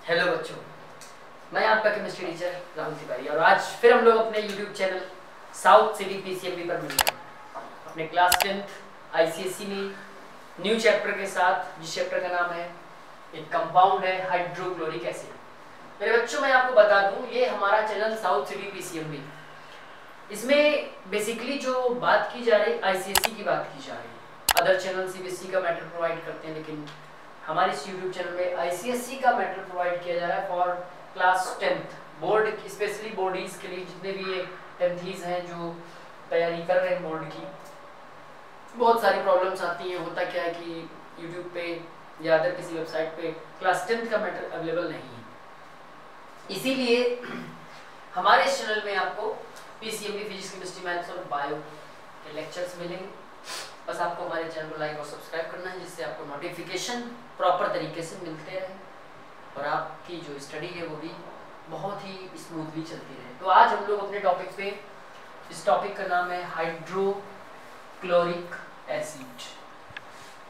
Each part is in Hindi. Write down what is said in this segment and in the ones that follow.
हेलो बच्चों, मैं आपका केमिस्ट्री टीचर राहुल तिवारी और आज फिर हम लोग अपने YouTube channel south city PCMB पर मिल रहे हैं अपने क्लास 10th आईसीएसई में न्यू चैप्टर के साथ, जिस चैप्टर का नाम है एक कंपाउंड है हाइड्रोक्लोरिक एसिड। मेरे बच्चों, मैं आपको बता दूं, ये हमारा चैनल साउथ सिटी पीसीएमबी, इसमें बेसिकली जो बात की जा रही आईसीएसई की बात की जा रही है। अदर चैनल सीबीएसई का मैटर प्रोवाइड करते हैं, लेकिन हमारे इस यूट्यूब चैनल में आईसीएसई का मैटर प्रोवाइड किया जा रहा है for class 10th board, specially boardies के लिए। जितने भी ये 10ths हैं जो तैयारी कर रहे हैं बोर्ड की, बहुत सारी प्रॉब्लम्स आती हैं। होता क्या है कि यूट्यूब पे या अदर किसी वेबसाइट पे क्लास 10th का मैटर अवेलेबल नहीं है, इसीलिए हमारे इस चैनल में आपको पीसीएमबी फिजिक्स, केमिस्ट्री, मैथ्स और बायो के लेक्चर्स मिलेंगे। बस आपको हमारे चैनल को लाइक और सब्सक्राइब करना है, जिससे आपको नोटिफिकेशन प्रॉपर तरीके से मिलते रहे और आपकी जो स्टडी है वो भी बहुत ही स्मूथली चलती रहे। तो आज हम लोग अपने टॉपिक पे, इस टॉपिक का नाम है हाइड्रोक्लोरिक एसिड।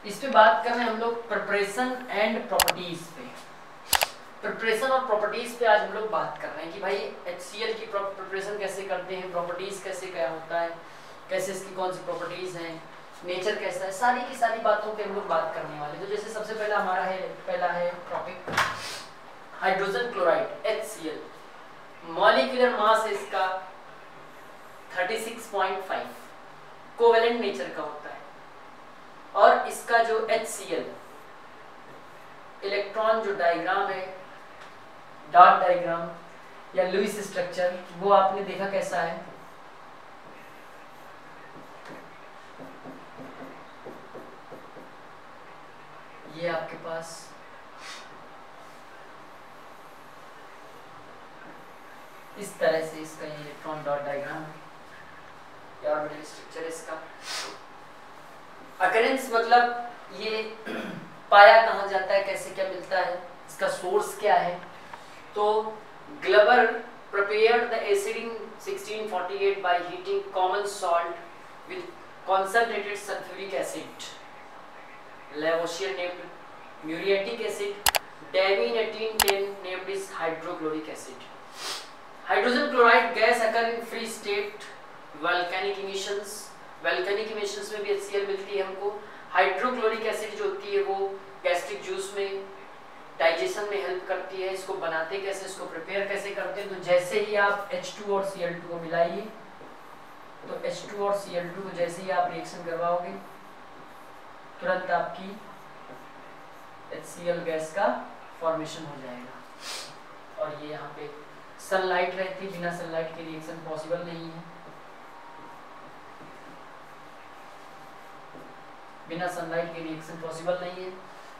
इस पे बात कर रहे हैं हम लोग प्रिपरेशन एंड प्रॉपर्टीज पे। प्रिपरेशन और प्रॉपर्टीज पे आज हम लोग बात कर रहे हैं कि भाई HCl की प्रिपरेशन कैसे करते हैं, प्रॉपर्टीज कैसे क्या होता है, कैसे इसकी कौन सी प्रॉपर्टीज हैं, नेचर कैसा है, सारी की सारी बातों पे हम लोग बात करने वाले। तो जैसे सबसे पहला हमारा पहला है topic hydrogen chloride HCl। Molecular mass है इसका 36.5, कोवेलेंट नेचर का होता है। और इसका जो HCl इलेक्ट्रॉन जो डायग्राम है, डॉट डायग्राम या लुईस स्ट्रक्चर, वो आपने देखा कैसा है। ये आपके पास इस तरह से इसका ये इलेक्ट्रॉन डॉट डायग्राम है, ऑर्बिटल स्ट्रक्चर इसका। अकरेंस मतलब ये पाया कहाँ जाता है, कैसे क्या मिलता है, इसका सोर्स क्या है। तो ग्लबर prepared the acid in 1648 by heating common salt with concentrated sulfuric acid. Lavoisier named muriatic acid, Davy 1810 named is hydrochloric acid. Hydrogen chloride gas occur in free state volcanic emissions. Volcanic emissions में भी HCl मिलती है हमको। हाइड्रोक्लोरिक एसिड जो होती है वो गैस्ट्रिक जूस में डाइजेशन में हेल्प करती है। इसको बनाते कैसे, इसको प्रिपेयर कैसे करते हैं। तो जैसे ही आप H2 और Cl2 को मिलाइए, तो H2 और Cl2 को जैसे ही आप रिएक्शन करवाओगे, तुरंत आपकी HCl गैस का फॉर्मेशन हो जाएगा। और ये यहाँ पे सनलाइट रहती है, बिना सनलाइट के रिएक्शन पॉसिबल नहीं है। बिना सनलाइट के रिएक्शन पॉसिबल नहीं है।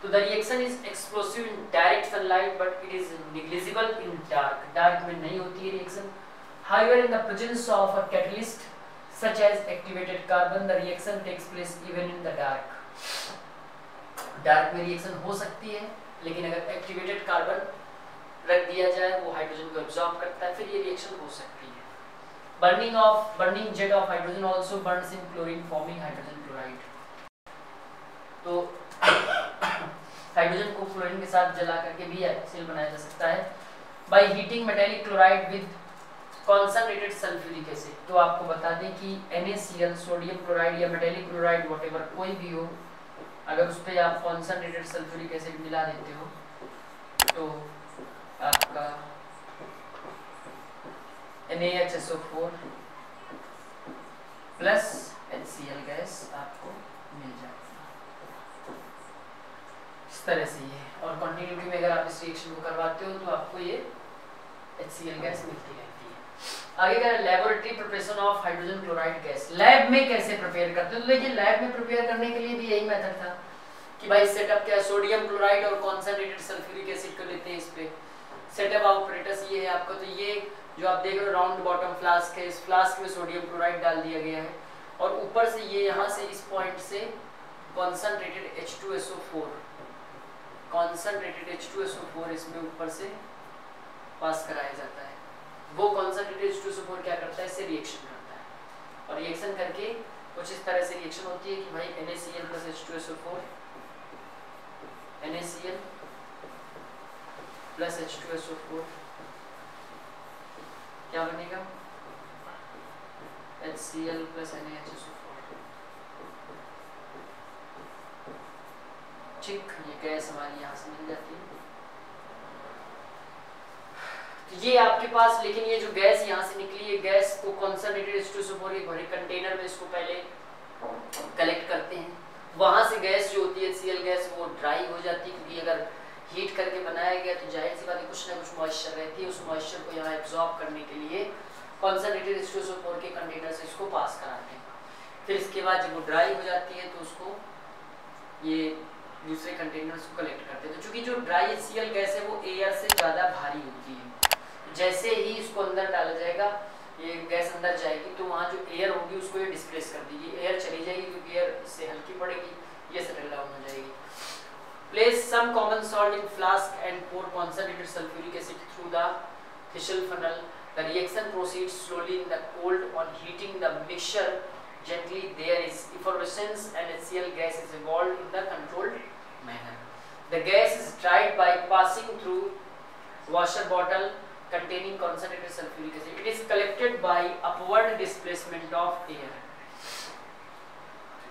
तो the reaction is explosive in direct sunlight but it is negligible in dark. Dark में नहीं होती है reaction. However in the presence of a catalyst such as activated carbon the reaction takes place even in the dark. Dark में रिएक्शन हो सकती है, लेकिन अगर एक्टिवेटेड कार्बन रख दिया जाए, वो हाइड्रोजन को एब्जॉर्ब करता है, फिर ये रिएक्शन हो सकती है। Burning jet of hydrogen also Burns in chlorine forming hydrogen chloride. तो हाइड्रोजन को क्लोरीन के साथ जला करके भी HCl बनाया जा सकता है by heating metallic chloride with concentrated sulphuric acid. तो आपको बता दें कि NaCl, सोडियम क्लोराइड या मेटेलिक क्लोराइड व्हाटएवर कोई भी हो, अगर उस पर आप कॉन्सनट्रेटेड सल्फ्यूरिक एसिड मिला देते हो तो आपका NaHSO4 प्लस HCl गैस आपको मिल जाएगी। इस तरह से ये, और कंटिन्यूटी में अगर आप इस रिएक्शन को करवाते हो तो आपको ये HCl गैस मिलती रहती है। आगे क्या है, laboratory preparation of hydrogen chloride gas. Lab में कैसे प्रिपेयर करते हैं, तो देखिए लैब में प्रिपेयर करने के लिए भी यही मेथड था कि भाई सेटअप क्या है, सोडियम क्लोराइड और कॉन्सनट्रेटेड सल्फ्यूरिक एसिड को लेते हैं। इस पे सेटअप ऑपरेटर्स ये है आपका। तो ये जो आप देख रहे हो राउंड बॉटम फ्लास्क है, इस फ्लास्क में सोडियम क्लोराइड डाल दिया गया है और ऊपर से ये यहाँ से इस पॉइंट से कॉन्सनट्रेटेड H2SO4 इसमें ऊपर से पास कराया जाता है। वो कॉन्सनट्रेटेड H2SO4 क्या करता है, इससे रिएक्शन करता है और रिएक्शन करके कुछ इस तरह से रिएक्शन होती है कि भाई NaCl plus H2SO4 NaCl plus H2SO4 क्या बनेगा, HCl प्लस NaHSO4। ठीक, ये गैस हमारी यहाँ से मिल जाती है। तो ये आपके पास, लेकिन ये जो गैस यहाँ से निकली है, गैस को कॉन्सनट्रेटेड H2SO4 के भरे कंटेनर में इसको पहले कलेक्ट करते हैं। वहाँ से गैस जो होती है HCl गैस वो ड्राई हो जाती है, क्योंकि अगर हीट करके बनाया गया तो जाहिर सी बात है कुछ ना कुछ मॉइस्चर रहती है, उस मॉइस्चर को यहाँ एब्जॉर्ब करने के लिए कॉन्सनट्रेटेड H2SO4 के कंटेनर से इसको पास कराते हैं। फिर इसके बाद जब वो ड्राई हो जाती है तो उसको ये दूसरे कंटेनर को कलेक्ट करते हैं। तो चूंकि जो ड्राई HCl गैस है वो एयर से ज़्यादा भारी होती है, जैसे ही इसको अंदर डाला जाएगा, ये गैस अंदर जाएगी तो वहाँ जो एयर होगी उसको ये डिस्प्लेस कर देगी, एयर चली जाएगी क्योंकि एयर इससे हल्की पड़ेगी, ये सेटल डाउन हो जाएगी। Place some common salt in flask and pour concentrated sulfuric acid through the Fischl funnel. The reaction proceeds slowly in the cold. On heating the mixture gently, there is effervescence and HCl gas is evolved in the controlled manner. The gas is dried by passing through washer bottle containing concentrated sulfuric acid. It is collected by upward displacement of air.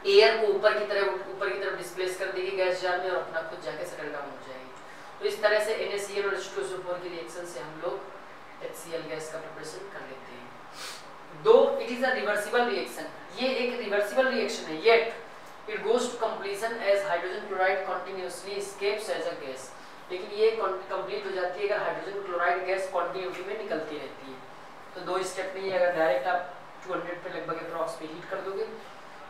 Air को ऊपर की तरफ डिस्प्लेस कर देगी गैस जार में और अपना खुद जाके सेटल डाउन हो जाएगी। तो इस तरह से NaCl और H2SO4 की रिएक्शन से हम लोग HCl गैस का प्रिपरेशन कर लेते हैं। Though it is a reversible reaction, ये एक रिवर्सिबल रिएक्शन है, yet it goes to completion as hydrogen chloride continuously escapes as a gas. लेकिन ये कंप्लीट हो जाती है अगर हाइड्रोजन क्लोराइड गैस कंटिन्यूटी में निकलती रहती है। तो दो स्टेप में ये अगर डायरेक्ट आप 200 पे लगभग अप्रॉक्स पे हीट कर दोगे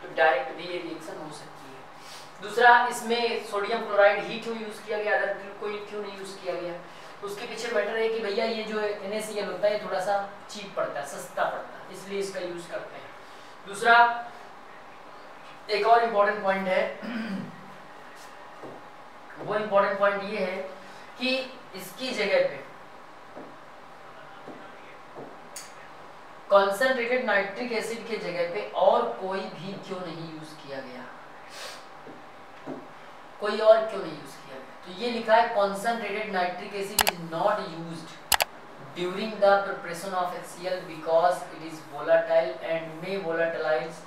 तो डायरेक्ट भी ये रिएक्शन हो सकती है। दूसरा, इसमें सोडियम क्लोराइड ही क्यों यूज़ किया गया, अदर कोई क्यों नहीं यूज़ किया गया, उसके पीछे मैटर है कि भैया ये जो NaCl होता है थोड़ा सा चीप पड़ता है, सस्ता पड़ता है, इसलिए इसका यूज़ करते हैं। दूसरा, एक और इम्पोर्टेंट पॉइंट है, वो इम्पोर्टेंट पॉइंट ये है कि इसकी जगह पे कॉन्सनट्रेटेड नाइट्रिक एसिड के जगह पे और कोई भी क्यों नहीं यूज किया गया, कोई और क्यों नहीं यूज किया गया। तो ये लिखा है concentrated nitric acid is not used during the preparation of HCl because it is volatile and may volatilize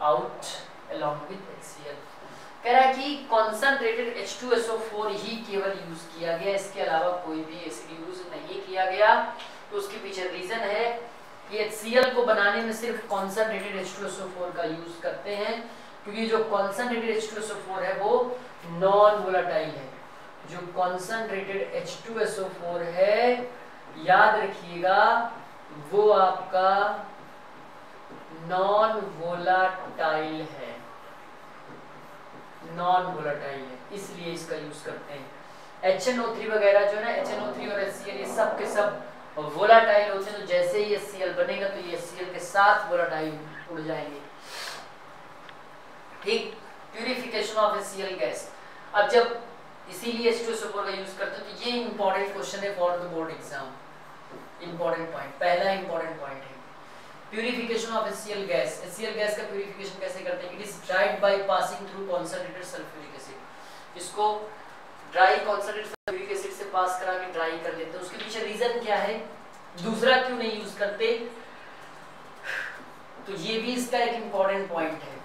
out along with HCl। कह रहा है कि कॉन्सनट्रेटेड H2SO4 ही केवल यूज किया गया, इसके अलावा कोई भी एसिड यूज नहीं किया गया। तो उसके पीछे रीजन है कि HCl को बनाने में सिर्फ कॉन्सनट्रेटेड H2SO4 का यूज करते हैं, क्योंकि जो कॉन्सनट्रेटेड H2SO4 है वो नॉन वोलाटाइल है। जो कॉन्सनट्रेटेड H2SO4 है, याद रखिएगा, वो आपका नॉन वोलाटाइल है, नॉन वोलाटाइल है, इसलिए इसका यूज करते हैं। HNO3 वगैरह जो है ना, HNO3 और HCl ये सब के सब वोलाटाइल होते हैं। तो जैसे ही HCl बनेगा तो ये HCl के साथ वोलाटाइल उड़ जाएंगे। ठीक, प्यूरिफिकेशन ऑफ HCl गैस। अब जब इसीलिए H2SO4 का यूज करते हैं, तो ये इंपॉर्टेंट क्वेश्चन है for the board exam, important point, पहला इंपॉर्टेंट पॉइंट है purification of HCl gas. HCl gas का प्यूरिफिकेशन कैसे करते हैं? It is dried by passing through concentrated sulphuric acid. इसको ड्राई कॉन्सनट्रेटेड सल्फ्यूरिक एसिड से पास करा के ड्राई कर लेते हैं। उसके पीछे रीजन क्या है, दूसरा क्यों नहीं यूज करते, तो ये भी इसका एक इंपॉर्टेंट पॉइंट है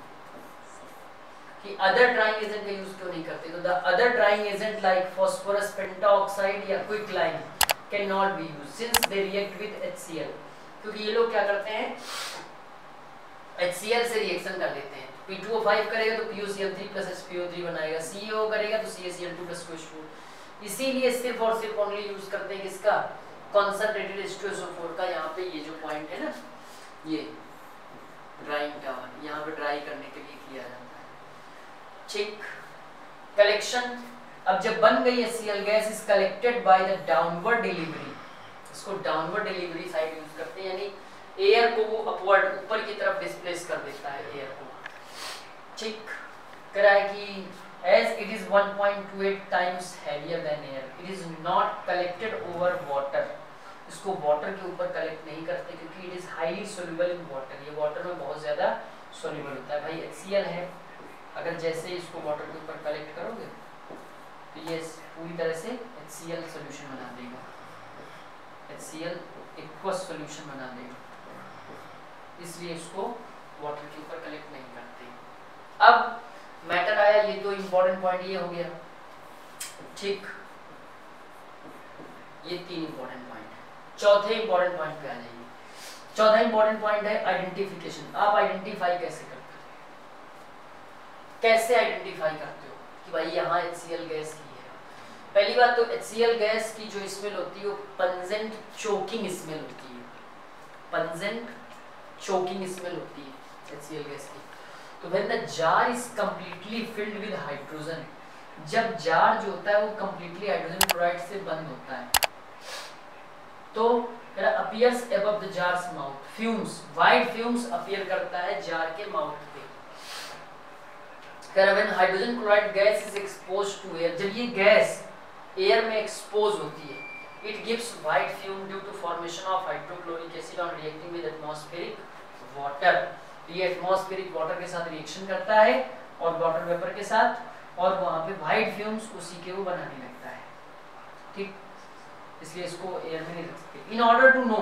कि अदर ड्राइंग एजेंट का यूज क्यों नहीं करते। तो the other drying agent like phosphorus pentoxide या quicklime can not be used since they react with HCl। क्योंकि ये लोग क्या करते हैं, HCl से रिएक्शन कर लेते हैं। P2O5 करेगा तो PuCl3 + HPO3 बनाएगा, CaO करेगा तो CaCl2 + OH2। इसीलिए सिर्फ और सिर्फ ओनली यूज करते हैं किसका, कॉन्सनट्रेटेड H2SO4 का। यहाँ पे ये जो पॉइंट है ना, ये ड्राइंग टावर, यहाँ पे ड्राई करने के लिए किया जाता है। ठीक, कलेक्शन। अब जब बन गई HCl gas is collected by the downward delivery, इसको डाउनवर्ड डिलीवरी साइड यूज करते हैं, यानी एयर को वो अपवर्ड ऊपर की तरफ डिस्प्लेस कर देता है एयर को। ठीक, करा है कि as it is 1.28 times heavier than air, it is not collected over water। इसको वाटर के ऊपर कलेक्ट नहीं करते क्योंकि it is highly soluble in water, ये वाटर में बहुत ज़्यादा soluble होता है। भाई HCl है, अगर जैसे इसको वाटर के ऊपर कलेक्ट करोगे तो ये पूरी तरह से HCl सॉल्यूशन बना देगा, HCl एक्वस सॉल्यूशन बना देगा, इसलिए इसको वाटर के ऊपर कलेक्ट नहीं करते। अब मैटर आया, ये तो इम्पोर्टेंट पॉइंट ये हो गया, ठीक, ये 3 इम्पोर्टेंट पॉइंट है। चौथे इम्पोर्टेंट पॉइंट पे आ जाइए। चौथा इम्पोर्टेंट पॉइंट है आइडेंटिफिकेशन। आप आइडेंटिफाई कैसे करते हो, कैसे आइडेंटिफाई करते हो कि भाई यहाँ HCl गैस की है। पहली बात तो HCl गैस की जो स्मेल होती है वो पंजेंट चोकिंग स्मेल होती है, पंजेंट चोकिंग स्मेल होती है HCl गैस की। तो when the jar is completely filled with hydrogen, जब जार जो होता है वो कंप्लीटली हाइड्रोजन क्लोराइड से बंद होता है, तो appears above the jar's mouth, fumes, white fumes appear करता है जार के माउथ पे। when hydrogen chloride gas is exposed to air, जब ये गैस एयर में एक्सपोज होती है, it gives white fume due to formation of hydrochloric acid on reacting with atmospheric water। ये एटमॉस्फेरिक वाटर के साथ रिएक्शन करता है और वाटर वेपर के साथ, और वहाँ पे व्हाइट फ्यूम्स उसी के वो बनाने लगता है, ठीक, इसलिए इसको एयर में नहीं रख सकते। In order to know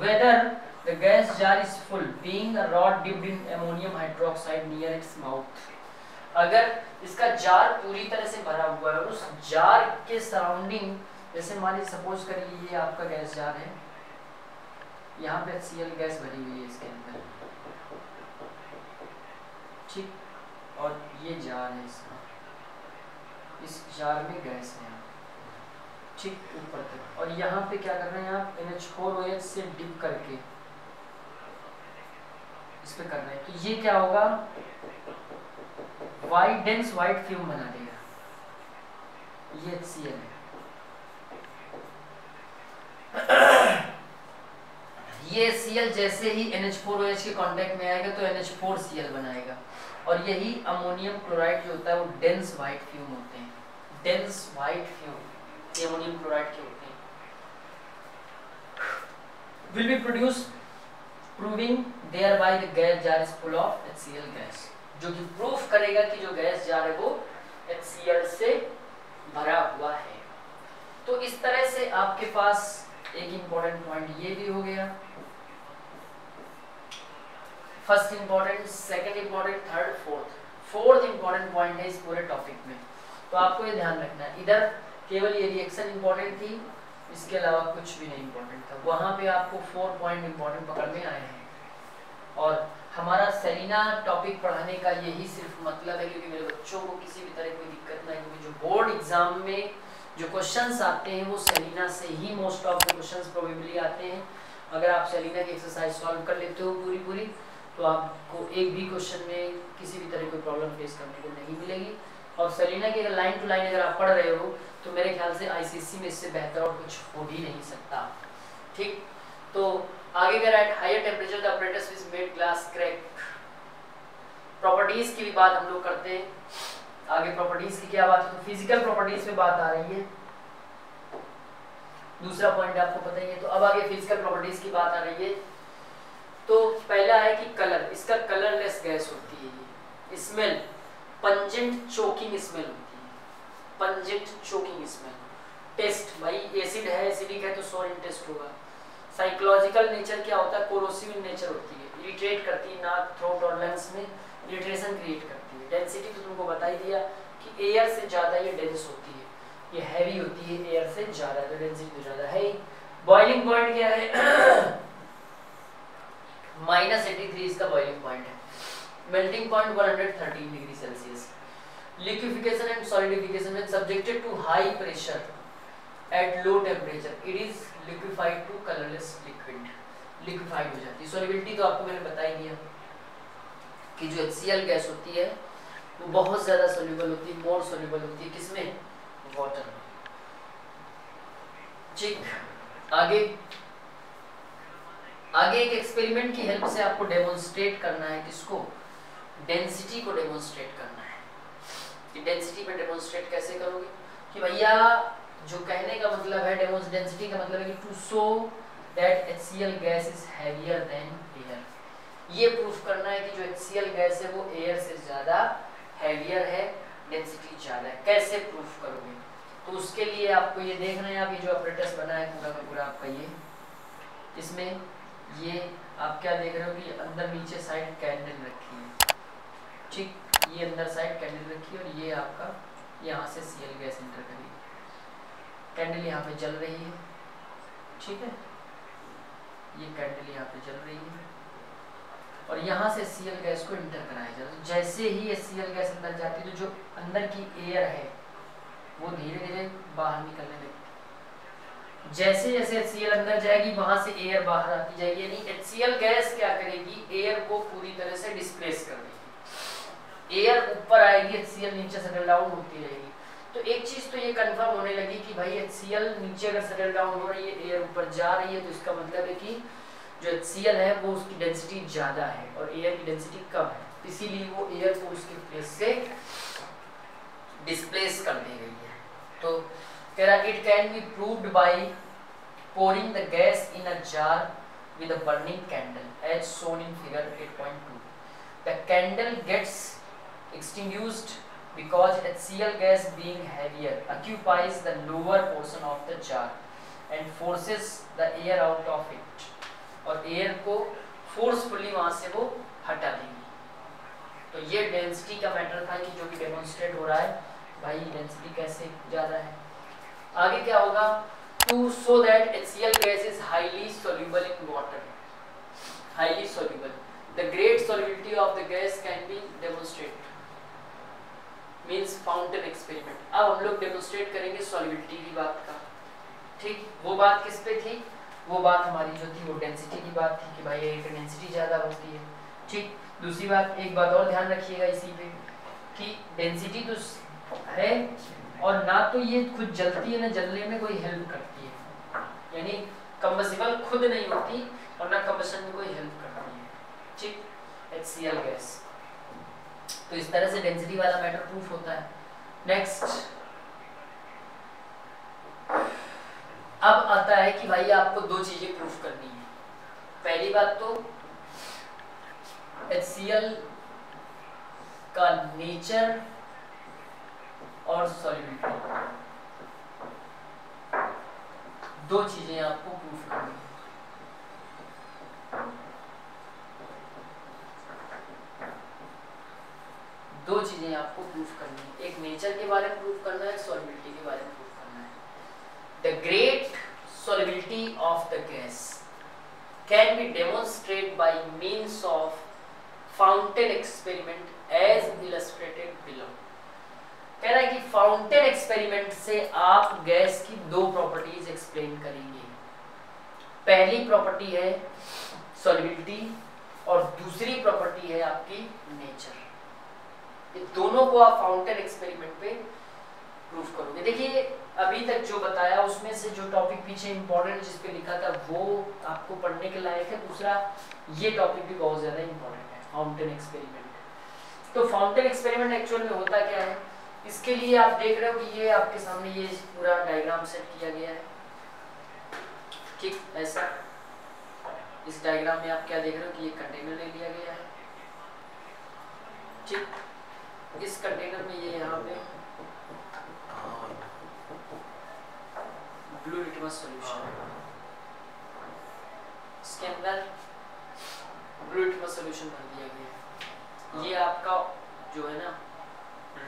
whether the gas jar is full, being a rod dipped in ammonium hydroxide near its mouth, अगर इसका जार पूरी तरह से भरा हुआ है और उस जार के सराउंडिंग, जैसे मान लीजिए सपोज करिए ये आपका गैस जार है, यहाँ पे HCl गैस भरी हुई है इसके अंदर, ठीक, और ये जार है इसका, इस जार में गैस है ठीक ऊपर तक, और यहाँ पे क्या कर रहे हैं आप NH4OH से डिप करके इस पे कर रहे हैं, तो ये क्या होगा, वाइट डेंस वाइट फ्यूम बना देगा, ये HCl है। ये HCl जैसे ही NH4OH के कांटेक्ट में आएगा तो NH4Cl बनाएगा, और यही अमोनियम क्लोराइड जो होता है वो डेंस वाइट फ्यूम होते हैं, डेंस वाइट फ्यूम ये अमोनियम क्लोराइड के होते हैं। will be produced proving thereby the gas jar is full of HCl gas, जो कि प्रूफ करेगा कि जो गैस जार है वो HCl से भरा हुआ है। तो इस तरह से आपके पास एक इंपॉर्टेंट पॉइंट ये भी हो गया, first important, second important, third, fourth important point है इस पूरे टॉपिक में। तो आपको ये ध्यान रखना है, इधर केवल ये रिएक्शन इंपॉर्टेंट थी, इसके अलावा कुछ भी नहीं इंपॉर्टेंट था। वहाँ पे आपको 4 पॉइंट इंपॉर्टेंट पकड़ में आए हैं, और हमारा सेलिना टॉपिक पढ़ाने का यही सिर्फ मतलब है क्योंकि मेरे बच्चों को किसी भी तरह कोई दिक्कत ना, क्योंकि जो बोर्ड एग्जाम में जो क्वेश्चंस आते हैं वो सेलिना से ही most of the questions probably आते हैं। अगर आप सेलिना की एक्सरसाइज सॉल्व कर लेते हो पूरी तो आपको एक भी क्वेश्चन में किसी भी तरह कोई प्रॉब्लम फेस करने को नहीं मिलेगी। और सेलिना की अगर लाइन टू लाइन अगर आप पढ़ रहे हो तो मेरे ख्याल से ICSE में इससे बेहतर और कुछ हो भी नहीं सकता, ठीक। तो आगे कह रहा है higher temperature the apparatus is made glass crack। Properties की भी बात हम लोग करते हैं। आगे प्रॉपर्टीज की क्या बात है, तो फिजिकल प्रॉपर्टीज पे बात आ रही है, दूसरा पॉइंट आपको पता ही है। तो अब आगे फिजिकल प्रॉपर्टीज की बात आ रही है। तो पहला है कि कलर, इसका कलरलेस गैस होती है ये। स्मेल, पंजेंट चोकिंग स्मेल होती है, पंजेंट चोकिंग स्मेल। टेस्ट, भाई एसिड है, एसिडिक है तो सोर टेस्ट होगा। साइकोलॉजिकल नेचर क्या होता है, कोरोसिव नेचर होती है, इरिटेट करती है नाक, थ्रोट और लंग्स में इरिटेशन क्रिएट करती है। डेंसिटी तो तुमको बता ही दिया कि एयर से ज़्यादा ये डेंस होती है, ये हैवी होती है एयर से ज़्यादा, तो डेंसिटी तो ज़्यादा है। बॉइलिंग पॉइंट क्या है, -83 इसका बॉइलिंग पॉइंट है। Melting point 113 degree Celsius. Liquefaction and solidification में subjected to high pressure at low temperature it is liquefied to colourless liquid, liquefied हो जाती है। सॉल्युबिलिटी तो आपको मैंने बता ही दिया कि जो HCl गैस होती है वो बहुत ज़्यादा सोल्यूबल होती है, मोर सोल्यूबल होती है किसमें, वाटर में, ठीक। आगे एक एक्सपेरिमेंट की हेल्प से आपको डेमोन्स्ट्रेट करना है, किसको, डेंसिटी को डेमोन्स्ट्रेट करना है। कि डेंसिटी पे डेमोन्स्ट्रेट कैसे करोगे, कि भैया जो कहने का मतलब है डेंसिटी का मतलब है कि to show that HCl gas is heavier than air. ये प्रूफ करना है कि जो HCl गैस है वो एयर से ज़्यादा हैवियर है, डेंसिटी ज़्यादा है। कैसे प्रूफ करोगे? तो उसके लिए आपको ये देखना है, अभी जो अपरेटस बना है पूरा का पूरा आपका ये, इसमें ये आप क्या देख रहे हो कि अंदर नीचे साइड कैंडल रखी है, ठीक, ये अंदर साइड कैंडल रखी है और ये आपका यहाँ से Cl गैस इंटर करेगी, कैंडल यहाँ पे जल रही है, ठीक है, ये कैंडल यहाँ पे जल रही है और यहाँ से Cl गैस को इंटर कराया जाता है। जैसे ही ये Cl गैस अंदर जाती है तो जो अंदर की एयर है वो धीरे धीरे बाहर निकलने लगती है। जैसे जैसे HCl अंदर जाएगी वहां से एयर बाहर आती जाएगी, यानी HCl गैस क्या करेगी, एयर को पूरी तरह से डिस्प्लेस कर देगी। एयर ऊपर आएगी, HCl नीचे सेटल डाउन होती रहेगी। तो एक चीज तो ये कंफर्म होने लगी कि भाई HCl नीचे अगर सेटल डाउन हो रही है, एयर ऊपर जा रही है, तो इसका मतलब है कि जो HCl है वो उसकी डेंसिटी ज़्यादा है और एयर की डेंसिटी कम है, इसीलिए वो एयर को उसके प्लेस से डिस्प्लेस कर दी गई है। तो कह रहा it can be proved bye pouring the gas in a jar with a burning candle as shown in figure 8.2. The candle gets extinguished because HCl gas being heavier occupies the lower portion of the jar and forces the air out of it. और एयर को फोर्सफुली वहां से वो हटा देंगी। तो ये डेंसिटी का मैटर था कि जो कि डेमोन्स्ट्रेट हो रहा है भाई डेंसिटी कैसे ज़्यादा है। आगे क्या होगा, to show that HCl gas is highly soluble in water, highly soluble, the great solubility of the gas can be demonstrated, means fountain experiment। अब हम लोग डेमोन्स्ट्रेट करेंगे सॉल्युबिलिटी की बात का, ठीक। वो बात किस पे थी, वो बात हमारी जो थी वो डेंसिटी की बात थी कि भाई एयर की डेंसिटी ज़्यादा होती है, ठीक। दूसरी बात, एक बात और ध्यान रखिएगा इसी पे कि डेंसिटी तो है और ना तो ये खुद जलती है ना जलने में कोई हेल्प करती है, यानी कंबसिबल खुद नहीं होती और ना कंबशन में कोई हेल्प करती है, ठीक, HCl गैस। तो इस तरह से डेंसिटी वाला मैटर प्रूफ होता है। नेक्स्ट अब आता है कि भाई आपको दो चीजें प्रूफ करनी है। पहली बात तो HCl का नेचर और सॉल्युबिलिटी, दो चीजें आपको प्रूफ करनी है। दो चीजें आपको प्रूफ करनी है, एक नेचर के बारे में प्रूफ करना है, सॉल्युबिलिटी के बारे में प्रूफ करना है। The great solubility of the gas can be demonstrated by means of fountain experiment as illustrated below। कह रहा है कि फाउंटेन एक्सपेरिमेंट से आप गैस की दो प्रॉपर्टीज एक्सप्लेन करेंगे। पहली प्रॉपर्टी है सॉल्युबिलिटी और दूसरी प्रॉपर्टी है आपकी नेचर। ये दोनों को आप फाउंटेन एक्सपेरिमेंट पे प्रूफ करोगे। देखिए अभी तक जो बताया उसमें से जो टॉपिक पीछे इंपॉर्टेंट जिस पे लिखा था वो आपको पढ़ने के लायक है, दूसरा ये टॉपिक भी बहुत ज़्यादा इंपॉर्टेंट है, फाउंटेन एक्सपेरिमेंट। तो फाउंटेन एक्सपेरिमेंट एक्चुअल में होता क्या है, इसके लिए आप देख रहे हो कि ये आपके सामने ये पूरा डायग्राम सेट किया गया है, ठीक, ऐसा। इस डायग्राम में आप क्या देख रहे हो कि ये कंटेनर ले लिया गया है, ठीक। इस कंटेनर में ये यहाँ पे ब्लू लिटमस सॉल्यूशन, इसके अंदर ब्लू लिटमस सॉल्यूशन भर दिया गया है। ये आपका जो है ना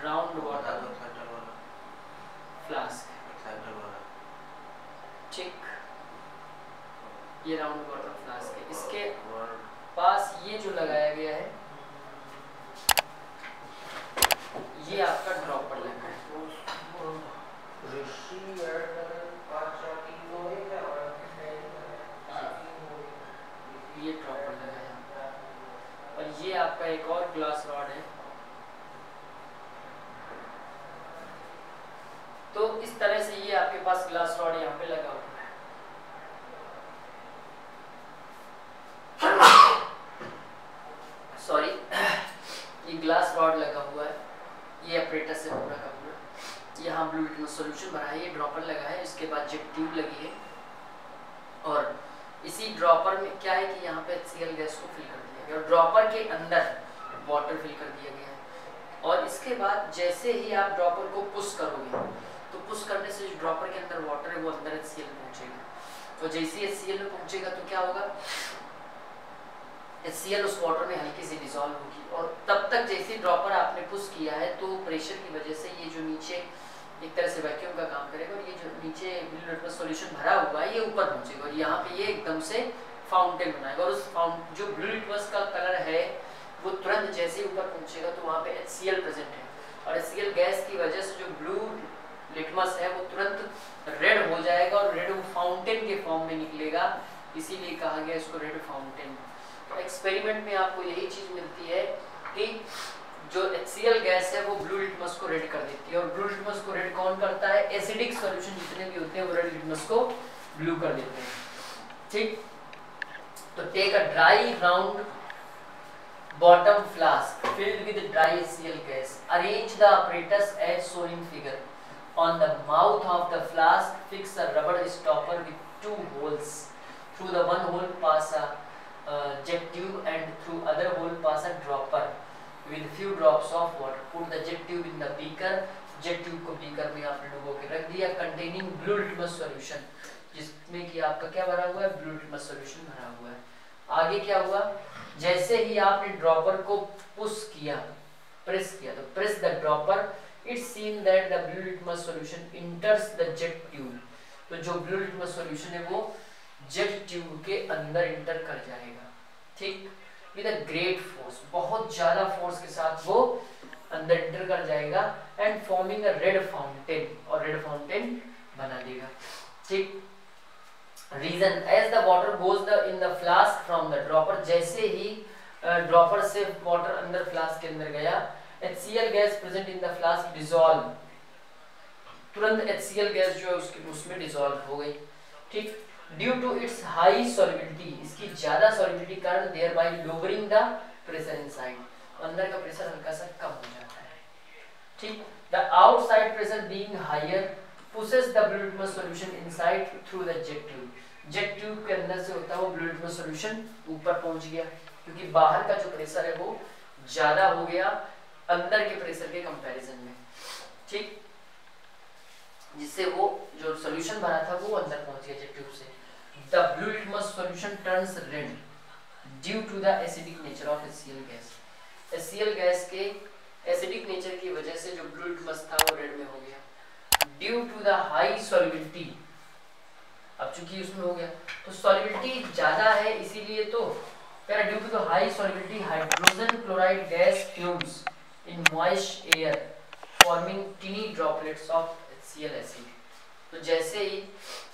राउंड वाटर फ्लास्क, ठीक, ये राउंड वाटर फ्लास्क है। इसके पास ये जो लगाया गया है ये आपका ड्रॉपर लगा है, ये ड्रॉपर लगा है और ये आपका एक और ग्लास रॉड है। तो इस तरह से ये आपके पास ग्लास रॉड यहाँ पे लगा हुआ है, सॉरी, ये ग्लास रॉड लगा हुआ है, ये ऑपरेटर से पूरा का पूरा। यहाँ ब्लू लिटमस सॉल्यूशन भरा है, ये ड्रॉपर लगा है, इसके बाद जेट ट्यूब लगी है और इसी ड्रॉपर में क्या है कि यहाँ पे HCl गैस को फिल कर दिया गया और ड्रॉपर के अंदर वाटर फिल कर दिया गया है। और इसके बाद जैसे ही आप ड्रॉपर को पुश करोगे तो पुश करने से जो ड्रॉपर के अंदर वाटर है वो अंदर HCl में पहुंचेगा, तो जैसे ही HCl में पहुंचेगा तो क्या होगा, HCl उस वाटर में हल्की सी डिसॉल्व होगी, और तब तक जैसे ड्रॉपर आपने पुश किया है तो प्रेशर की वजह से ये जो नीचे एक तरह से वैक्यूम का काम करेगा, और ये जो नीचे ब्लू लिटमस सॉल्यूशन भरा हुआ है ये ऊपर पहुंचेगा, और यहाँ पे ये एकदम से फाउंटेन बनाएगा, और उस जो ब्लू लिटमस का कलर है वो तुरंत जैसे ही ऊपर पहुंचेगा तो वहाँ पे HCl प्रेजेंट है, और HCl गैस की वजह से जो ब्लू लिटमस है वो तुरंत रेड हो जाएगा, और रेड वो फाउंटेन के फॉर्म में निकलेगा, इसीलिए कहा गया इसको रेड फाउंटेन। तो एक्सपेरिमेंट में आपको यही चीज़ मिलती है कि जो HCl गैस है वो ब्लू लिटमस को रेड कर देती है, और ब्लू लिटमस को रेड कौन करता है, एसिडिक सॉल्यूशन जितने भी होते हैं वो रेड लिटमस को ब्लू कर देते हैं। ठीक, तो take a dry round bottom flask filled with dry HCl gas. Arrange the apparatus as shown in figure. On the mouth of the flask, fix a rubber stopper with 2 holes. Through the one hole pass a jet tube, and through other hole pass a dropper with few drops of water. Put the jet tube in the beaker. Jet tube को beaker में आपने डुबो के रख दिया, containing blue litmus solution, जिसमें कि आपका क्या भरा हुआ है, blue litmus solution भरा हुआ है। आगे क्या हुआ, जैसे ही आपने ड्रॉपर को पुश किया, प्रेस किया, तो press the dropper, it's seen that the blue litmus solution इंटर्स the jet tube, तो जो ब्लू लिटमस सॉल्यूशन है वो जेट ट्यूब के अंदर इंटर कर जाएगा। ठीक, विद अ ग्रेट फोर्स, बहुत ज्यादा फोर्स के साथ वो अंदर इंटर कर जाएगा, and forming a red fountain, और रेड फाउंटेन बना देगा। ठीक, reason, as the water goes in the flask from the dropper, जैसे ही ड्रॉपर से वाटर अंदर फ्लास्क के अंदर गया, HCl gas present in the flask dissolve, तुरंत HCl गैस जो है उसमें डिसॉल्व हो गई। ठीक, due to its high solubility, इसकी ज्यादा सॉल्युबिलिटी कारण thereby lowering the pressure inside, अंदर का प्रेशर हल्का सा कम हो जाता है। ठीक, the outside pressure being higher pushes the blue litmus solution inside through the jet tube, jet tube के अंदर से होता है वो blue litmus solution ऊपर पहुंच गया, क्योंकि बाहर का जो प्रेशर है वो ज्यादा हो गया अंदर के प्रेशर के कंपैरिजन में। ठीक, जिससे वो जो सॉल्यूशन भरा था वो अंदर पहुंच गया जेट ट्यूब से। The blue litmus solution turns red due to the acidic nature of HCl gas, HCl gas के एसिडिक नेचर की वजह से जो ब्लू लिटमस था वो रेड में हो गया। Due to the high solubility, अब चूंकि उसमें हो गया तो सॉल्युबिलिटी ज्यादा है, इसीलिए तो कह रहा due to the high solubility hydrogen chloride gas fumes in moist air forming tiny droplets of HCl acid. तो जैसे ही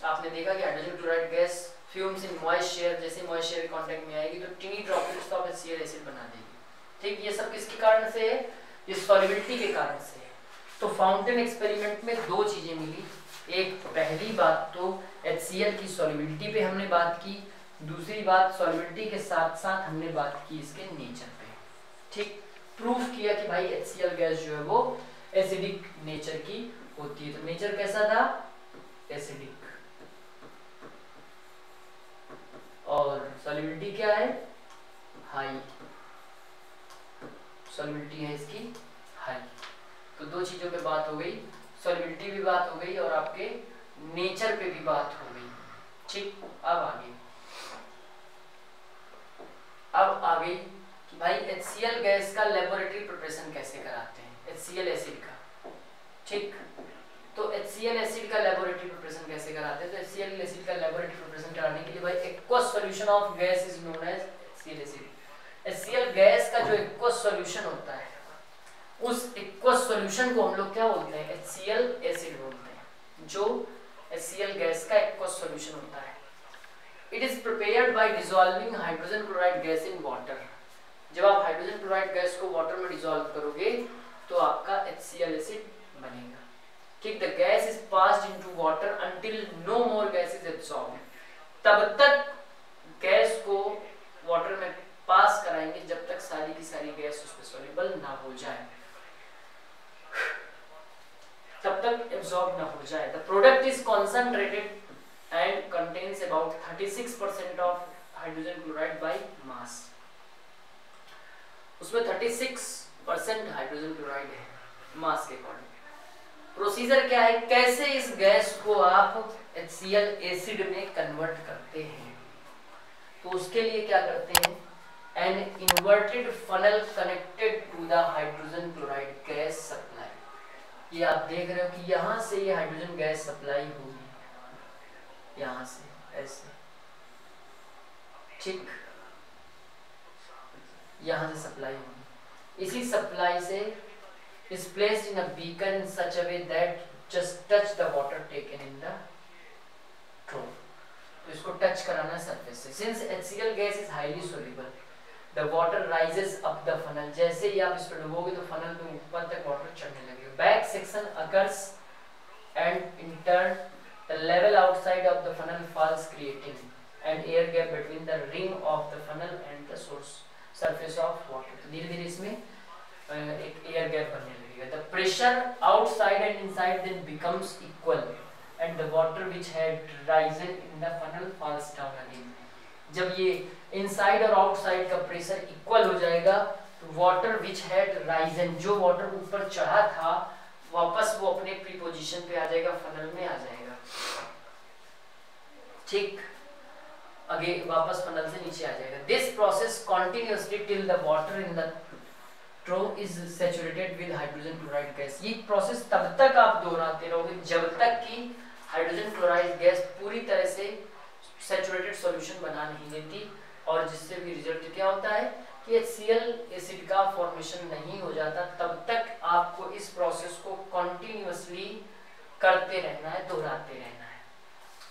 आपने देखा कि hydrogen chloride gas fumes in moist air, जैसे मॉइस्ट एयर कांटेक्ट में आएगी तो tiny droplets of HCl acid बना देगी। ठीक, ये सब किसके कारण से है, ये सॉल्युबिलिटी के कारण से है। तो फाउंटेन एक्सपेरिमेंट में दो चीजें मिली, एक पहली बात तो HCl की सॉल्युबिलिटी पे हमने बात की, दूसरी बात सॉल्युबिलिटी के साथ साथ हमने बात की इसके नेचर पे। ठीक, प्रूफ किया कि भाई HCl गैस जो है वो एसिडिक नेचर की होती है। तो नेचर कैसा था, एसिडिक, और सॉल्युबिलिटी क्या है, हाई, सॉल्युबिलिटी है इसकी हाई। तो दो चीजों पे बात हो गई, सॉल्युबिलिटी भी बात हो गई और आपके नेचर पे भी बात हो गई। ठीक, अब आगे कि भाई HCl गैस का लेबोरेटरी प्रिपरेशन कैसे कराते हैं, HCl एसिड का। ठीक, तो HCl एसिड का लेबोरेटरी प्रिपरेशन कैसे कराते हैं, तो HCl एसिड का लेबोरेटरी प्रिपरेशन कराने के लिए भाई aqueous solution of gas is known as HCl acid. HCl gas का जो एक्वस सॉल्यूशन होता है उस एक्वस सॉल्यूशन को हम लोग क्या बोलते हैं, HCl एसिड बोलते हैं, जो HCl गैस का एक्वस सॉल्यूशन होता है। It is prepared by dissolving hydrogen chloride gas in water. जब आप हाइड्रोजन क्लोराइड गैस को वाटर में डिसॉल्व करोगे तो आपका HCl एसिड बनेगा। ठीक, the gas is passed into water until no more gas is absorbed, तब तक गैस को वाटर में पास कराएंगे जब तक सारी की सारी गैस उसमें सॉल्युबल ना हो जाए, तब तक एब्सॉर्ब ना हो जाए। The product is concentrated and contains about 36% of hydrogen chloride by mass. उसमें 36 परसेंट हाइड्रोजन क्लोराइड है मास के अकॉर्डिंग। प्रोसीजर क्या है, कैसे इस गैस को आप HCl एसिड में कन्वर्ट करते हैं। तो उसके लिए क्या करते हैं, an inverted funnel connected to the hydrogen chloride gas supply. ये आप देख रहे हो कि यहाँ से ये हाइड्रोजन गैस सप्लाई होगी, यहाँ से ऐसे, ठीक, यहाँ से सप्लाई होगी। इसी सप्लाई से is placed in a beaker in such a way that just touch the water taken in the trough। तो इसको टच कराना सरफेस से। Since HCl gas is highly soluble, the water rises up the funnel। जैसे ही आप इसको डुबोगे तो फनल में ऊपर तक वाटर चढ़ने लगेगा। Back section occurs and in turn the level outside of the funnel falls, creating an air gap between the rim of the funnel and the source surface of water। तो धीरे-धीरे इसमें एक एयर गैप बनने लगेगा। The pressure outside and inside then becomes equal and the water which had risen in the funnel falls down again। जब ये inside और outside का प्रेशर इक्वल हो जाएगा तो water which had risen, जो वाटर ऊपर चढ़ा था वापस वो अपने प्रीपोजिशन पे आ जाएगा, फनल में आ जाएगा, ठीक, आगे वापस फनल से नीचे आ जाएगा। This process continuously till the water in the trough is saturated with hydrogen chloride gas। ये प्रोसेस तब तक आप दोहराते रहोगे जब तक कि हाइड्रोजन क्लोराइड गैस पूरी तरह से सैचुरेटेड सॉल्यूशन बना नहीं देती, और जिससे भी रिजल्ट क्या होता है कि HCl एसिड का फॉर्मेशन नहीं हो जाता। तब तक आपको इस प्रोसेस को कंटिन्यूअसली करते रहना है, दोहराते रहना है,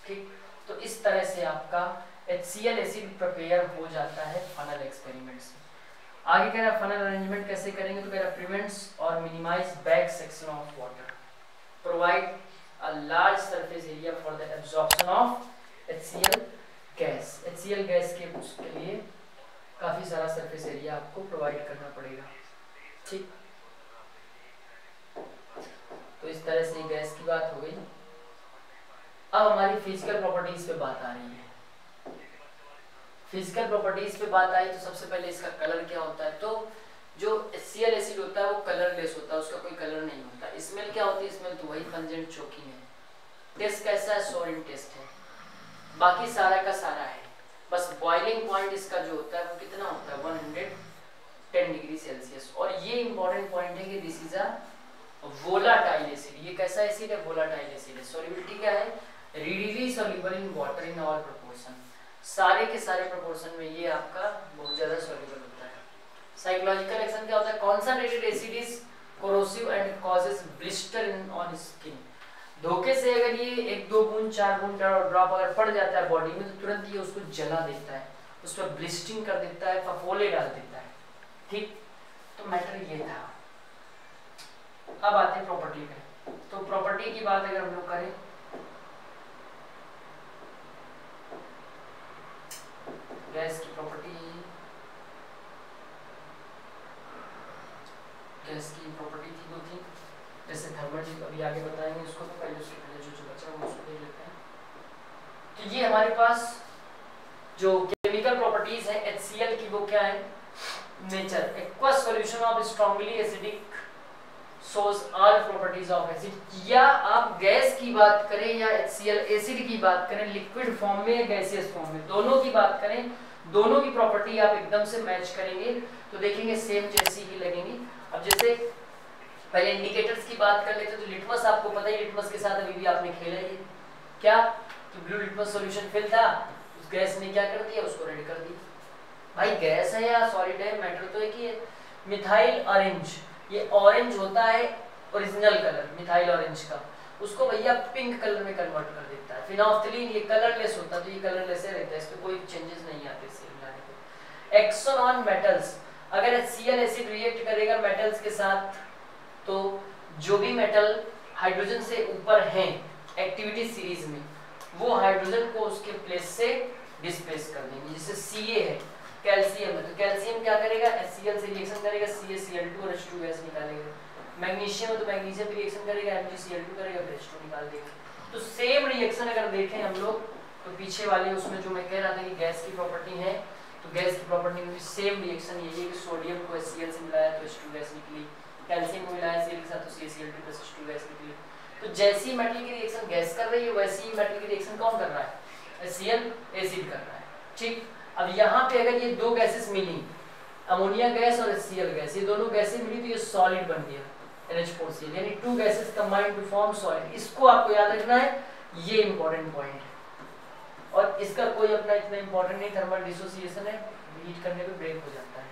ठीक। तो इस तरह से आपका HCl एसिड प्रिपेयर हो जाता है फनल एक्सपेरिमेंट से। आगे कह रहा है फनल अरेंजमेंट कैसे करेंगे, तो कह रहा है प्रिवेंट्स और minimise back suction of water, provide a large surface area for the absorption of HCl gas. HCl gas के उसके लिए काफी सारा सरफेस एरिया आपको प्रोवाइड करना पड़ेगा, ठीक। तो इस तरह से गैस की बात हो गई। अब हमारी फिजिकल प्रॉपर्टीज पे बात आ रही है। फिजिकल प्रॉपर्टीज पे बात आई तो सबसे पहले इसका कलर क्या होता है। तो जो HCl एसिड होता है वो कलरलेस होता है, उसका कोई कलर नहीं होता। स्मेल क्या होती है, स्मेल तो वही पंजेंट चोकिंग है। टेस्ट कैसा है, सोरिन टेस्ट है, बाकी सारा का सारा है। बस बॉइलिंग पॉइंट इसका जो होता है वो कितना होता है, 110 डिग्री सेल्सियस। और ये इंपॉर्टेंट पॉइंट है कि this is a volatile acid. ये कैसा एसिड है, वोलाटाइल एसिड है। सॉल्युबिलिटी क्या है, readily soluble in water in all proportion, सारे के सारे प्रोपोर्शन में ये आपका बहुत ज्यादा सॉल्युबल होता है। साइकोलॉजिकल एक्शन क्या होता है, concentrated acid is corrosive and causes blister in on skin. धोखे से अगर ये 1-2 बूंद 4 बूंद ड्रॉप अगर पड़ जाता है बॉडी में तो तुरंत ये उसको जला देता है, उस पर ब्लिस्टिंग कर देता है, फफोले डाल देता है, ठीक। तो मैटर ये था। अब आते हैं प्रॉपर्टी पे। तो प्रॉपर्टी की बात अगर हम लोग करें, गैस की प्रॉपर्टी, गैस की प्रॉपर्टी थी 2-3, जैसे थर्मल, अभी आगे बताएंगे उसको, तो पहले उसके पहले जो बचा वो उसको देख लेते हैं। तो ये हमारे पास जो केमिकल प्रॉपर्टीज है HCl की वो क्या है, nature, aqueous solution of strongly acidic shows all properties of acid। या आप गैस की बात करें या HCl एसिड की बात करें, लिक्विड फॉर्म में या गैसियस फॉर्म में, दोनों की बात करें, दोनों की प्रॉपर्टी आप एकदम से मैच करेंगे तो देखेंगे सेम जैसी ही लगेंगी। अब जैसे पहले इंडिकेटर्स की बात कर लेते तो लिटमस, आपको पता ही लिटमस के साथ अभी भी आपने खेला ही क्या, तो ब्लू लिटमस सॉल्यूशन फिल था, उस गैस ने क्या कर दिया, उसको रेड कर दिया। भाई गैस है या सॉलिड है, मैटर तो एक ही है। मिथाइल ऑरेंज, ये ऑरेंज होता है ओरिजिनल कलर मिथाइल ऑरेंज का, उसको भैया पिंक कलर में कन्वर्ट कर देता है। फिनोल्फ्थलीन ये कलरलेस होता है, तो ये कलरलेस रहता है, इस पे कोई चेंजेस नहीं आते इससे मिलाने पे। एक्शन ऑन मेटल्स, अगर HCl एसिड रिएक्ट करेगा मेटल्स के साथ तो जो भी मेटल हाइड्रोजन से ऊपर हैं एक्टिविटी सीरीज में, वो हाइड्रोजन को उसके प्लेस से डिस्प्लेस कर देंगे। जैसे Ca है, कैल्शियम है, तो कैल्शियम क्या करेगा, HCl से रिएक्शन करेगा, CaCl2 और H2 गैस निकालेगा। मैग्नीशियम है तो मैग्नीशियम भी रिएक्शन करेगा, MgCl2 करेगा, फिर H2 निकाल देगा। तो सेम रिएक्शन अगर देखें हम लोग तो पीछे वाले उसमें जो मैं कह रहा था कि गैस की प्रॉपर्टी है तो गैस की प्रॉपर्टी में भी सेम रिएक्शन यही है कि सोडियम को HCl से मिलाया तो H2 गैस निकली, कैल्शियम को मिलाया Cl के साथ तो CaCl2 + H2 गैस निकली। तो जैसी मेटल की रिएक्शन गैस कर रही है वैसी ही मेटल की रिएक्शन कौन कर रहा है? HCl एसिड कर रहा है। ठीक, अब यहाँ पे अगर ये दो गैसेस मिली, अमोनिया गैस और HCl गैस, ये दोनों गैसें मिली तो ये सॉलिड बन गया NH4Cl, यानी two gases combined to form solid. इसको आपको याद रखना है, ये इंपॉर्टेंट पॉइंट है और इसका कोई अपना इतना इंपॉर्टेंट नहीं, थर्मल डिसोसिएशन है, हीट करने पे ब्रेक हो जाता है।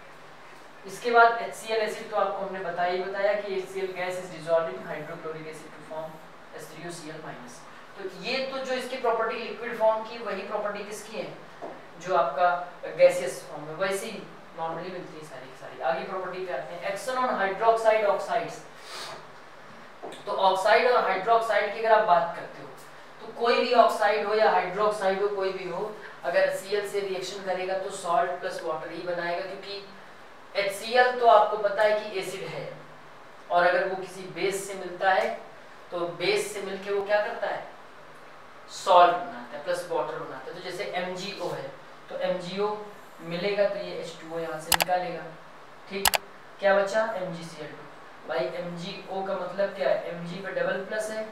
इसके बाद HCl एसिड तो आपको हमने बताया कि HCl gas is dissolved in hydrochloric acid to form H3OCl-। तो ये तो जो इसकी प्रॉपर्टी लिक्विड फॉर्म की वही प्रॉपर्टी किसकी है जो आपका गैसियस फॉर्म में वैसे ही नॉर्मली मिलती है सारी की सारी। आगे प्रॉपर्टी पे आते हैं, एक्शन ऑन हाइड्रोक्साइड ऑक्साइड्स। तो ऑक्साइड और हाइड्रोक्साइड की अगर आप बात करते हो तो कोई भी ऑक्साइड हो या हाइड्रोक्साइड हो, कोई भी हो, अगर Cl से रिएक्शन करेगा तो सॉल्ट प्लस वाटर ही बनाएगा, क्योंकि HCl तो आपको पता है कि एसिड है और अगर वो किसी बेस से मिलता है तो बेस से मिलके वो क्या करता है? सॉल्ट बनाता है प्लस वाटर बनाता है। तो जैसे MgO है तो MgO मिलेगा तो ये H2O यहाँ से निकालेगा। ठीक, क्या बचा? MgCl2। भाई MgO का मतलब क्या है? Mg पे डबल प्लस है,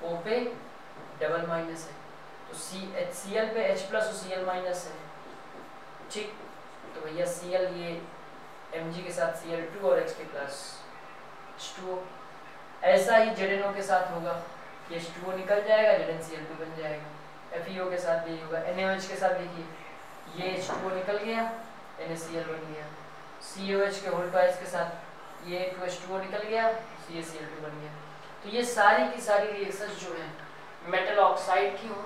O पे डबल माइनस है, तो HCl पे H प्लस और Cl माइनस है। ठीक, तो भैया Cl ये Mg के साथ Cl2 और H के प्लस H2O। ऐसा ही ZnO के साथ होगा, ये H2O निकल जाएगा, ZnCl2 बन जाएगा। FeO के साथ भी होगा, NaOH के साथ देखिए ये H2O निकल गया, NaCl बन गया। COH के होल ट्वाइस के साथ ये 2H2O निकल गया, CaCl2 बन गया। तो ये सारी की सारी रिएक्शंस जो हैं मेटल ऑक्साइड की हों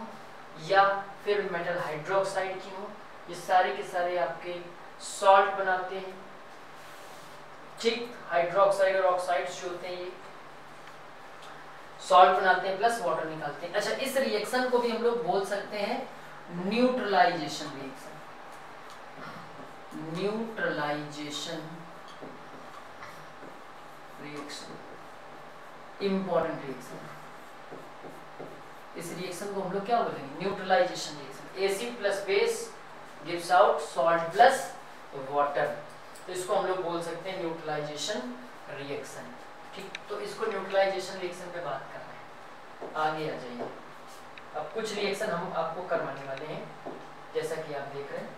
या फिर मेटल हाइड्रोक्साइड की हों, ये सारे के सारे आपके सॉल्ट बनाते हैं। ठीक, हाइड्रोक्साइड और ऑक्साइड्स जो होते हैं ये सॉल्ट बनाते हैं प्लस वाटर निकालते हैं। अच्छा, इस रिएक्शन को भी हम लोग बोल सकते हैं neutralisation reaction. Neutralisation reaction important reaction. इस रिएक्शन को हम लोग क्या बोलेंगे? Neutralisation reaction. Acid plus base gives out salt plus water, तो इसको हम लोग बोल सकते हैं न्यूट्रलाइजेशन रिएक्शन। ठीक, तो इसको न्यूट्रलाइजेशन रिएक्शन पे बात कर रहे हैं। आगे आ जाइए, अब कुछ रिएक्शन हम आपको करवाने वाले हैं, जैसा कि आप देख रहे हैं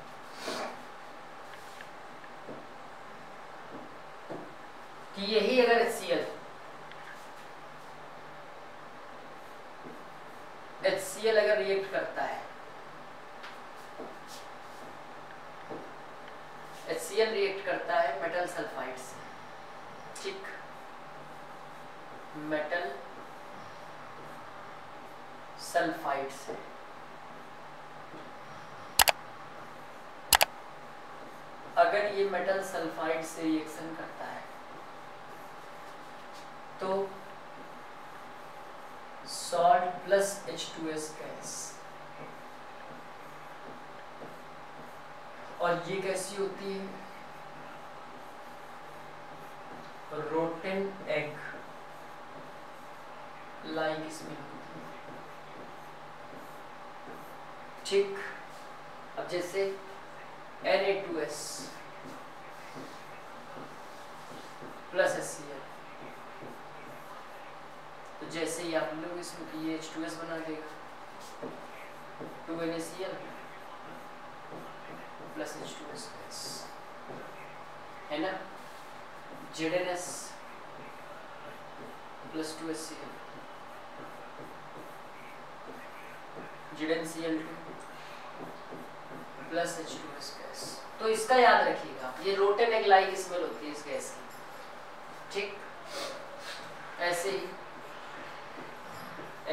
कि यही अगर HCl अगर रिएक्ट करता है, HCl रिएक्ट करता है मेटल सल्फाइड से। ठीक, मेटल सल्फाइड से। अगर ये मेटल सल्फाइड से रिएक्शन करता है तो सॉल्ट प्लस H2S गैस, और ये कैसी होती है? रोटेन एग लाइक इसमें होती है। ठीक, अब जैसे Na2S प्लस HCl, तो जैसे ही आप लोग इसमें ये H2S बना देगा, 2NaCl प्लस H2S गैस, है ना? ZnS plus 2HCl, ZnCl2 plus H2S gas. तो इसका याद रखिएगा, ये रोटेन एग लाइक स्मेल होती है इस गैस की। ठीक, ऐसे ही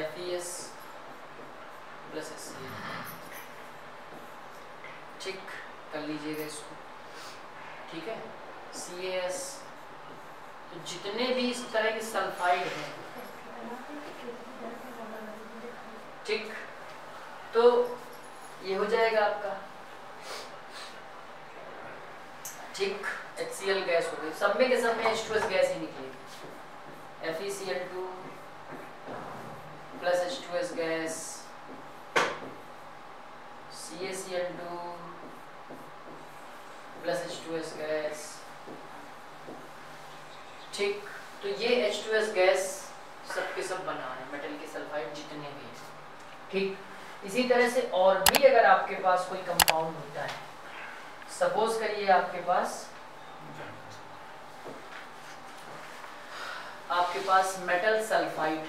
FeS प्लस HCl। ठीक, कर लीजिएगा इसको। ठीक है, CaS। तो जितने भी इस तरह के सल्फाइड हैं, ठीक, तो ये हो जाएगा आपका। ठीक, HCl गैस हो गई, सब में के सब में H2S गैस ही निकलेगी। FeCl2 plus H2S gas, CaCl2 इसी तरह से और भी अगर आपके पास कोई कंपाउंड होता है, सपोज करिए आपके पास metal sulphide,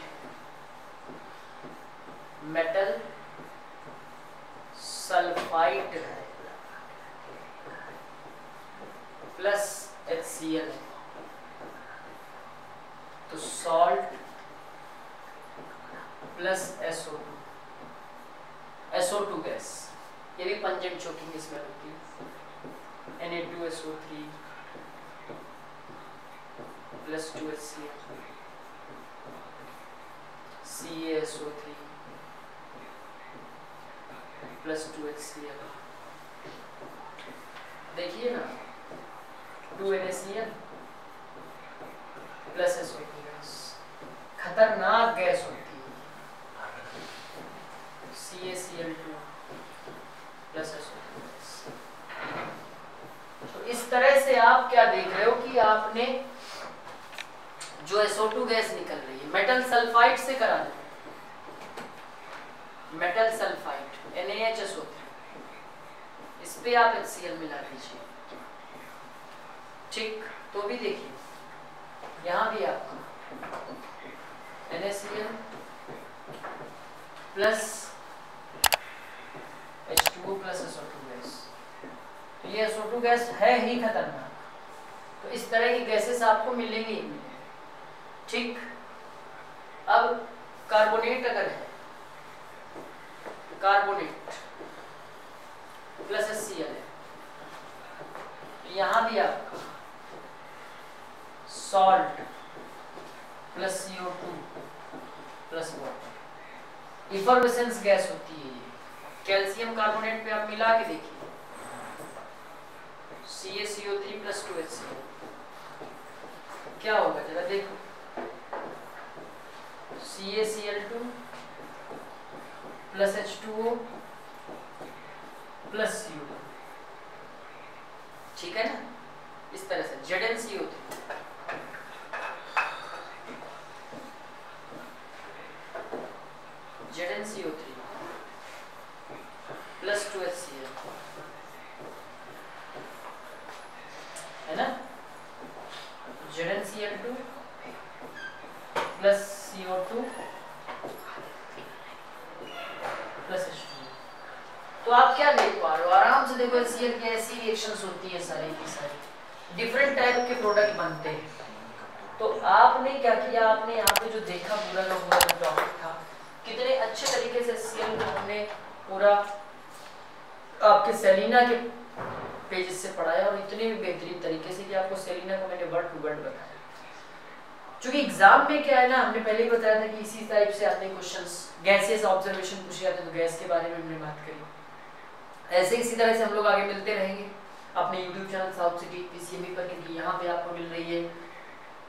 metal sulphide plus HCl, तो सॉल्ट प्लस SO2 गैस, ये भी पंजेंट चोकिंग इसमें होती है। Na2SO3 plus 2HCl, CaSO3 plus 2HCl, देखिए ना 2NaCl प्लस SO2 गैस, खतरनाक गैस होती है। CaCl2 plus SO2 gas. तो इस तरह से आप क्या देख रहे हो कि आपने जो SO2 गैस निकल रही है मेटल सल्फाइड से करा दो, मेटल सल्फाइड NaHSO3, इस पे आप HCl मिला दीजिए, ठीक। तो भी देखिए यहाँ भी आपका NaCl plus H2O plus SO2 gas, तो ये SO2 गैस है ही खतरनाक। तो इस तरह की गैसेस आपको मिलेंगी, ठीक। अब कार्बोनेट अगर है, कार्बोनेट प्लस HCl है, यहाँ भी आपका salt plus CO2 plus water, effervescence gas होती है ये। कैल्शियम कार्बोनेट पे आप मिला के देखिए, CaCO3 प्लस 2HCl, क्या होगा जरा देखो, CaCl2 plus H2O plus CO2, ठीक है ना। इस तरह से ZnCO3 प्लस 2HCl, है ना, ZnCl2 plus CO2 plus H2O। तो आप क्या देख पा रहे हो, आराम से देखो HCl की ऐसी रिएक्शंस होती है, सारी की सारी डिफरेंट टाइप के प्रोडक्ट बनते हैं। तो आपने क्या किया, आपने यहाँ पे जो देखा पूरा का पूरा जो टॉपिक था, कितने अच्छे तरीके से HCl को हमने पूरा आपके सेलिना के पेजेस से पढ़ाया और इतने भी बेहतरीन तरीके से कि आपको सेलिना को मैंने वर्ड टू वर्ड बताया। क्योंकि एग्जाम में क्या है ना, हमने पहले ही बताया था कि इसी टाइप से आते हैं क्वेश्चंस, गैसेस ऑब्जर्वेशन पूछे जाते हैं, तो गैस के बारे में हमने बात करी। ऐसे इसी तरह से हम लोग आगे मिलते रहेंगे अपने YouTube channel south city PCMB पर, क्योंकि यहाँ पे आपको मिल रही है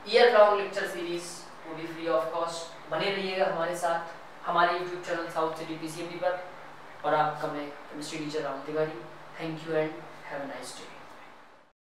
ईयर लॉन्ग लेक्चर सीरीज, वो भी फ्री ऑफ कॉस्ट। बने रहिएगा हमारे साथ हमारे YouTube channel south city PCMB पर। और आपका मैं chemistry teacher Rahul Tiwari. Thank you and have a nice day.